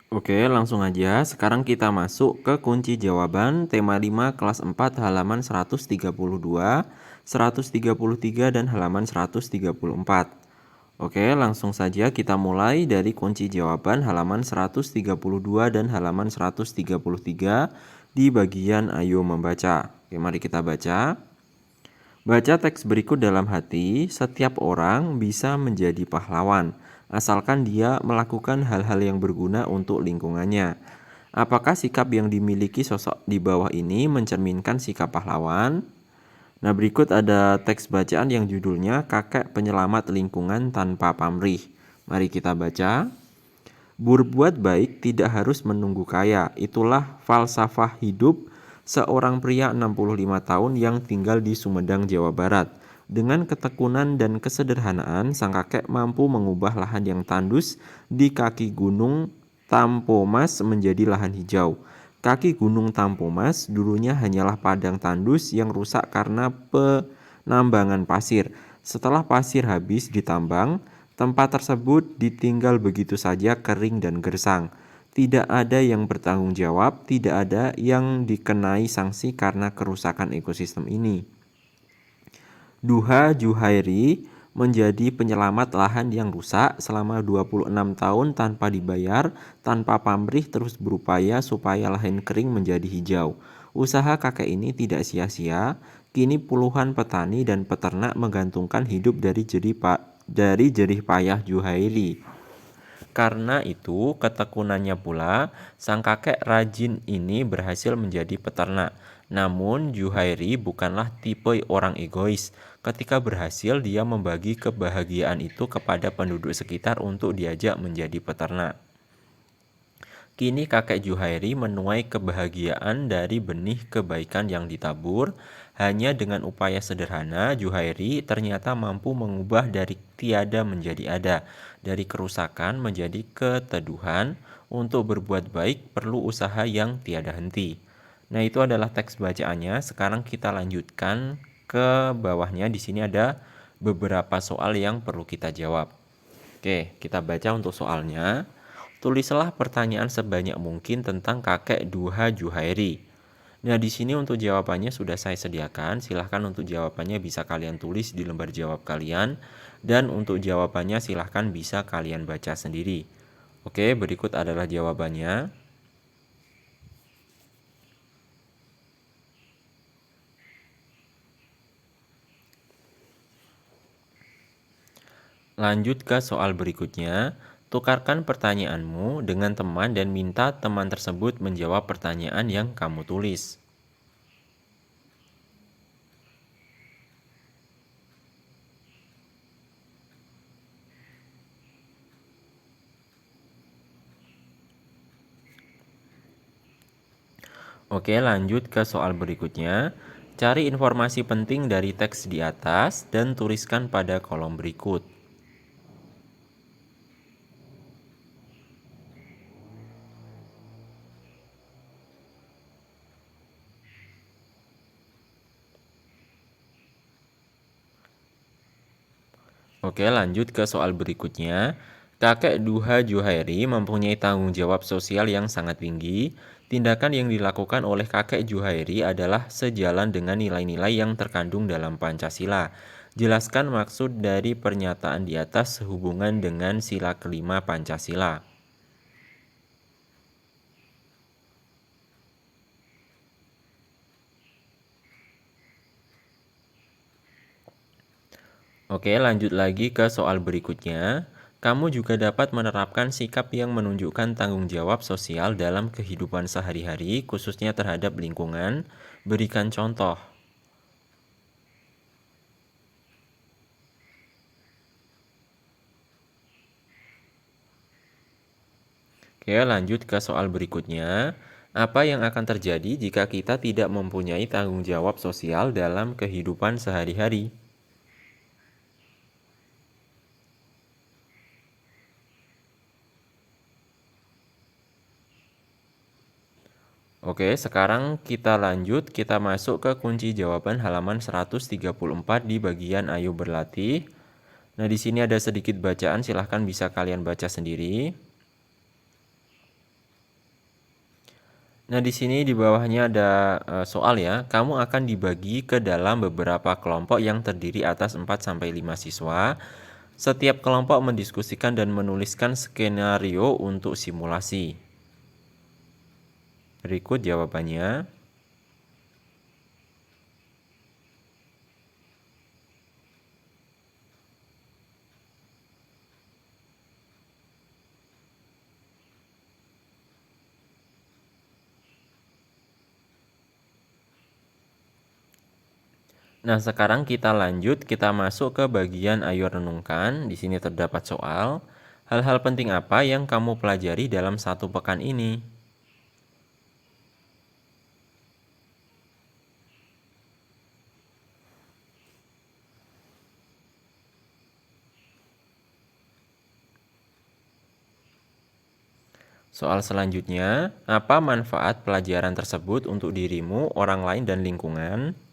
Oke, langsung aja. Sekarang kita masuk ke kunci jawaban tema 5 kelas 4 halaman 132, 133 dan halaman 134. Oke, langsung saja kita mulai dari kunci jawaban halaman 132 dan halaman 133 di bagian Ayo Membaca. Oke, mari kita baca. Baca teks berikut dalam hati, setiap orang bisa menjadi pahlawan, asalkan dia melakukan hal-hal yang berguna untuk lingkungannya. Apakah sikap yang dimiliki sosok di bawah ini mencerminkan sikap pahlawan? Nah, berikut ada teks bacaan yang judulnya Kakek Penyelamat Lingkungan Tanpa Pamrih. Mari kita baca. Berbuat baik tidak harus menunggu kaya. Itulah falsafah hidup seorang pria 65 tahun yang tinggal di Sumedang, Jawa Barat. Dengan ketekunan dan kesederhanaan, sang kakek mampu mengubah lahan yang tandus di kaki gunung Tampomas menjadi lahan hijau. Kaki gunung Tampomas dulunya hanyalah padang tandus yang rusak karena penambangan pasir. Setelah pasir habis ditambang, tempat tersebut ditinggal begitu saja kering dan gersang. Tidak ada yang bertanggung jawab, tidak ada yang dikenai sanksi karena kerusakan ekosistem ini. Duha Juhairi menjadi penyelamat lahan yang rusak selama 26 tahun tanpa dibayar, tanpa pamrih terus berupaya supaya lahan kering menjadi hijau. Usaha kakek ini tidak sia-sia, kini puluhan petani dan peternak menggantungkan hidup dari jerih payah Juhairi. Karena itu, ketekunannya pula, sang kakek rajin ini berhasil menjadi peternak. Namun, Juhairi bukanlah tipe orang egois. Ketika berhasil, dia membagi kebahagiaan itu kepada penduduk sekitar untuk diajak menjadi peternak. Kini kakek Juhairi menuai kebahagiaan dari benih kebaikan yang ditabur. Hanya dengan upaya sederhana, Juhairi ternyata mampu mengubah dari tiada menjadi ada, dari kerusakan menjadi keteduhan. Untuk berbuat baik perlu usaha yang tiada henti. Nah, itu adalah teks bacaannya. Sekarang kita lanjutkan ke bawahnya. Di sini ada beberapa soal yang perlu kita jawab. Oke, kita baca untuk soalnya. Tulislah pertanyaan sebanyak mungkin tentang kakek Duha Juhairi. Nah, di sini untuk jawabannya sudah saya sediakan. Silahkan untuk jawabannya bisa kalian tulis di lembar jawab kalian. Dan untuk jawabannya silahkan bisa kalian baca sendiri. Oke, berikut adalah jawabannya. Lanjut ke soal berikutnya. Tukarkan pertanyaanmu dengan teman dan minta teman tersebut menjawab pertanyaan yang kamu tulis. Oke, lanjut ke soal berikutnya. Cari informasi penting dari teks di atas dan tuliskan pada kolom berikut. Oke, lanjut ke soal berikutnya. Kakek Duha Juhairi mempunyai tanggung jawab sosial yang sangat tinggi. Tindakan yang dilakukan oleh kakek Juhairi adalah sejalan dengan nilai-nilai yang terkandung dalam Pancasila. Jelaskan maksud dari pernyataan di atas sehubungan dengan sila kelima Pancasila. Oke, lanjut lagi ke soal berikutnya. Kamu juga dapat menerapkan sikap yang menunjukkan tanggung jawab sosial dalam kehidupan sehari-hari, khususnya terhadap lingkungan. Berikan contoh. Oke, lanjut ke soal berikutnya. Apa yang akan terjadi jika kita tidak mempunyai tanggung jawab sosial dalam kehidupan sehari-hari? Oke, sekarang kita lanjut, kita masuk ke kunci jawaban halaman 134 di bagian Ayo Berlatih. Nah, di sini ada sedikit bacaan, silahkan bisa kalian baca sendiri. Nah, di sini di bawahnya ada soal ya. Kamu akan dibagi ke dalam beberapa kelompok yang terdiri atas 4 sampai 5 siswa. Setiap kelompok mendiskusikan dan menuliskan skenario untuk simulasi. Berikut jawabannya. Nah, sekarang kita lanjut, kita masuk ke bagian ayo renungkan. Di sini terdapat soal. Hal-hal penting apa yang kamu pelajari dalam satu pekan ini? Soal selanjutnya, apa manfaat pelajaran tersebut untuk dirimu, orang lain, dan lingkungan?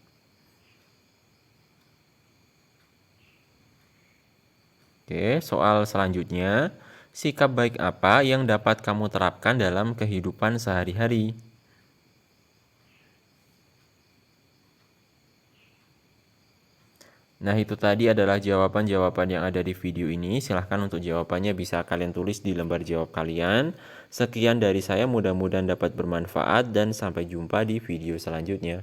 Oke, soal selanjutnya, sikap baik apa yang dapat kamu terapkan dalam kehidupan sehari-hari? Nah, itu tadi adalah jawaban-jawaban yang ada di video ini. Silahkan untuk jawabannya bisa kalian tulis di lembar jawab kalian. Sekian dari saya, mudah-mudahan dapat bermanfaat dan sampai jumpa di video selanjutnya.